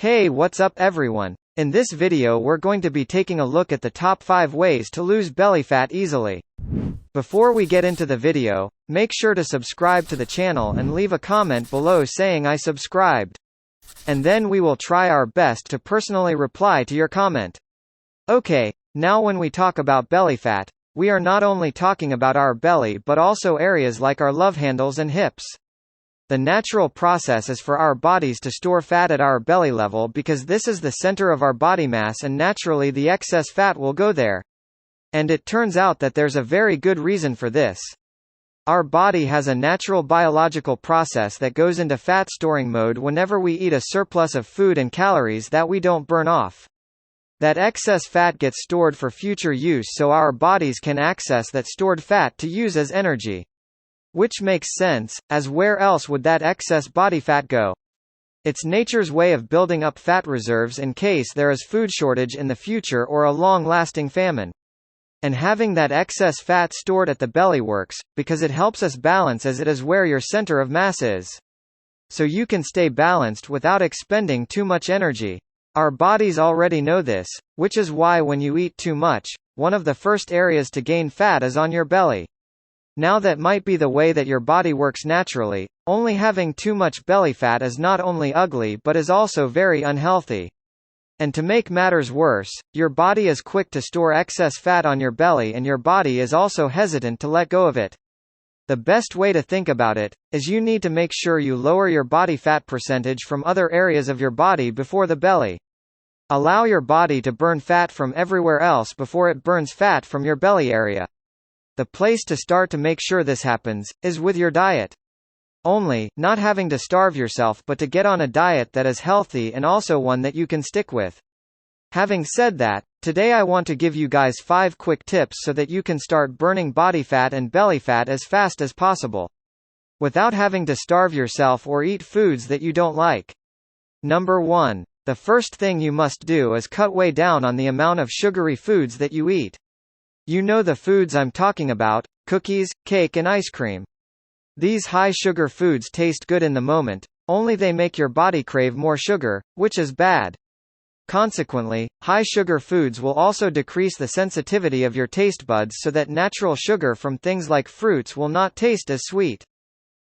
Hey, what's up everyone? In this video we're going to be taking a look at the top 5 ways to lose belly fat easily. Before we get into the video, make sure to subscribe to the channel and leave a comment below saying I subscribed. And then we will try our best to personally reply to your comment. Okay, now when we talk about belly fat, we are not only talking about our belly but also areas like our love handles and hips. The natural process is for our bodies to store fat at our belly level because this is the center of our body mass and naturally the excess fat will go there. And it turns out that there's a very good reason for this. Our body has a natural biological process that goes into fat storing mode whenever we eat a surplus of food and calories that we don't burn off. That excess fat gets stored for future use so our bodies can access that stored fat to use as energy. Which makes sense, as where else would that excess body fat go? It's nature's way of building up fat reserves in case there is food shortage in the future or a long-lasting famine. And having that excess fat stored at the belly works, because it helps us balance as it is where your center of mass is. So you can stay balanced without expending too much energy. Our bodies already know this, which is why when you eat too much, one of the first areas to gain fat is on your belly. Now that might be the way that your body works naturally, only having too much belly fat is not only ugly but is also very unhealthy. And to make matters worse, your body is quick to store excess fat on your belly and your body is also hesitant to let go of it. The best way to think about it, is you need to make sure you lower your body fat percentage from other areas of your body before the belly. Allow your body to burn fat from everywhere else before it burns fat from your belly area. The place to start to make sure this happens, is with your diet. Only, not having to starve yourself but to get on a diet that is healthy and also one that you can stick with. Having said that, today I want to give you guys 5 quick tips so that you can start burning body fat and belly fat as fast as possible. Without having to starve yourself or eat foods that you don't like. Number 1. The first thing you must do is cut way down on the amount of sugary foods that you eat. You know the foods I'm talking about: cookies, cake and ice cream. These high-sugar foods taste good in the moment, only they make your body crave more sugar, which is bad. Consequently, high-sugar foods will also decrease the sensitivity of your taste buds so that natural sugar from things like fruits will not taste as sweet.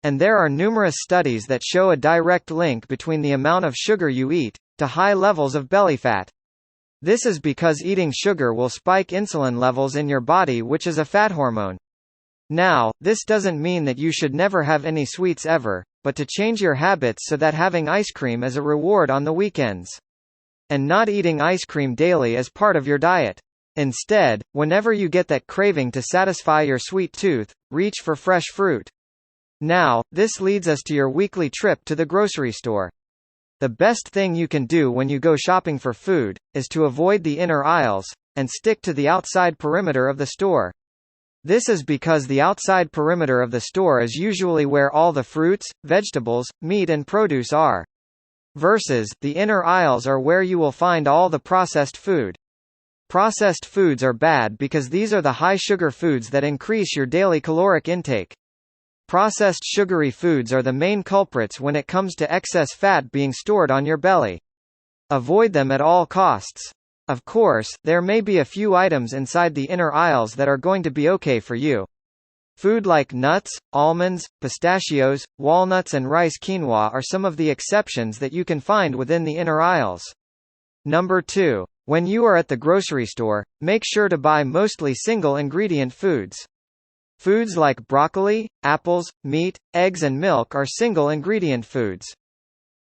And there are numerous studies that show a direct link between the amount of sugar you eat, to high levels of belly fat. This is because eating sugar will spike insulin levels in your body, which is a fat hormone. Now, this doesn't mean that you should never have any sweets ever, but to change your habits so that having ice cream is a reward on the weekends. And not eating ice cream daily as part of your diet. Instead, whenever you get that craving to satisfy your sweet tooth, reach for fresh fruit. Now, this leads us to your weekly trip to the grocery store. The best thing you can do when you go shopping for food, is to avoid the inner aisles, and stick to the outside perimeter of the store. This is because the outside perimeter of the store is usually where all the fruits, vegetables, meat and produce are. Versus, the inner aisles are where you will find all the processed food. Processed foods are bad because these are the high-sugar foods that increase your daily caloric intake. Processed sugary foods are the main culprits when it comes to excess fat being stored on your belly. Avoid them at all costs. Of course, there may be a few items inside the inner aisles that are going to be okay for you. Food like nuts, almonds, pistachios, walnuts and rice quinoa are some of the exceptions that you can find within the inner aisles. Number 2. When you are at the grocery store, make sure to buy mostly single-ingredient foods. Foods like broccoli, apples, meat, eggs and milk are single-ingredient foods.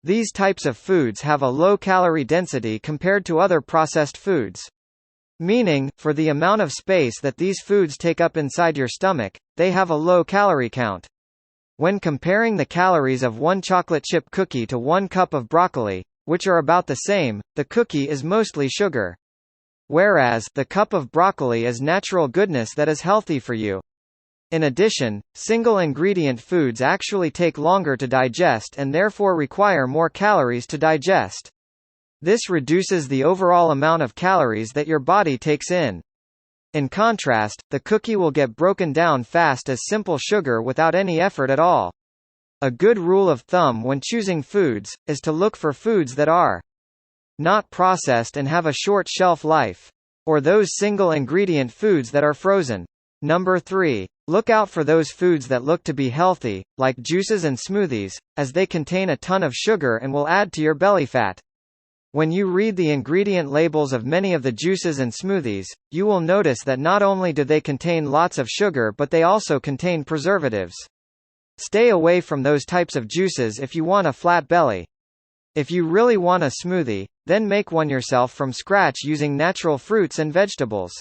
These types of foods have a low calorie density compared to other processed foods. Meaning, for the amount of space that these foods take up inside your stomach, they have a low calorie count. When comparing the calories of one chocolate chip cookie to 1 cup of broccoli, which are about the same, the cookie is mostly sugar. Whereas, the cup of broccoli is natural goodness that is healthy for you. In addition, single-ingredient foods actually take longer to digest and therefore require more calories to digest. This reduces the overall amount of calories that your body takes in. In contrast, the cookie will get broken down fast as simple sugar without any effort at all. A good rule of thumb when choosing foods, is to look for foods that are not processed and have a short shelf life. Or those single-ingredient foods that are frozen. Number 3. Look out for those foods that look to be healthy, like juices and smoothies, as they contain a ton of sugar and will add to your belly fat. When you read the ingredient labels of many of the juices and smoothies, you will notice that not only do they contain lots of sugar but they also contain preservatives. Stay away from those types of juices if you want a flat belly. If you really want a smoothie, then make one yourself from scratch using natural fruits and vegetables.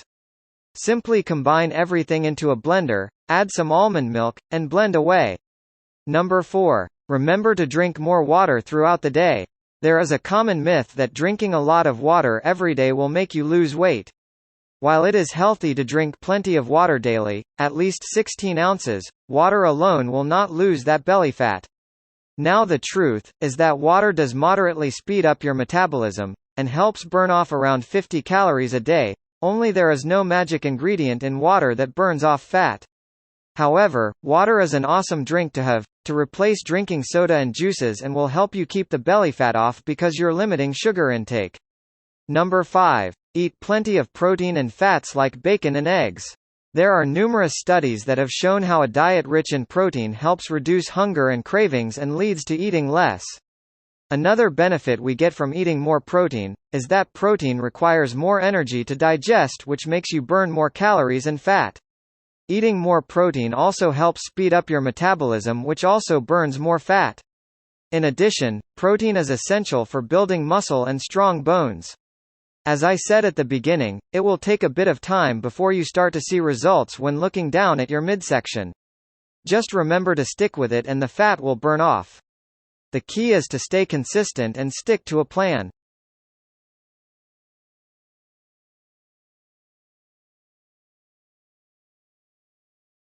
Simply combine everything into a blender, add some almond milk, and blend away. Number 4. Remember to drink more water throughout the day. There is a common myth that drinking a lot of water every day will make you lose weight. While it is healthy to drink plenty of water daily, at least 16 ounces, water alone will not lose that belly fat. Now the truth is that water does moderately speed up your metabolism, and helps burn off around 50 calories a day, only there is no magic ingredient in water that burns off fat. However, water is an awesome drink to have, to replace drinking soda and juices and will help you keep the belly fat off because you're limiting sugar intake. Number 5. Eat plenty of protein and fats like bacon and eggs. There are numerous studies that have shown how a diet rich in protein helps reduce hunger and cravings and leads to eating less. Another benefit we get from eating more protein is that protein requires more energy to digest, which makes you burn more calories and fat. Eating more protein also helps speed up your metabolism, which also burns more fat. In addition, protein is essential for building muscle and strong bones. As I said at the beginning, it will take a bit of time before you start to see results when looking down at your midsection. Just remember to stick with it and the fat will burn off. The key is to stay consistent and stick to a plan.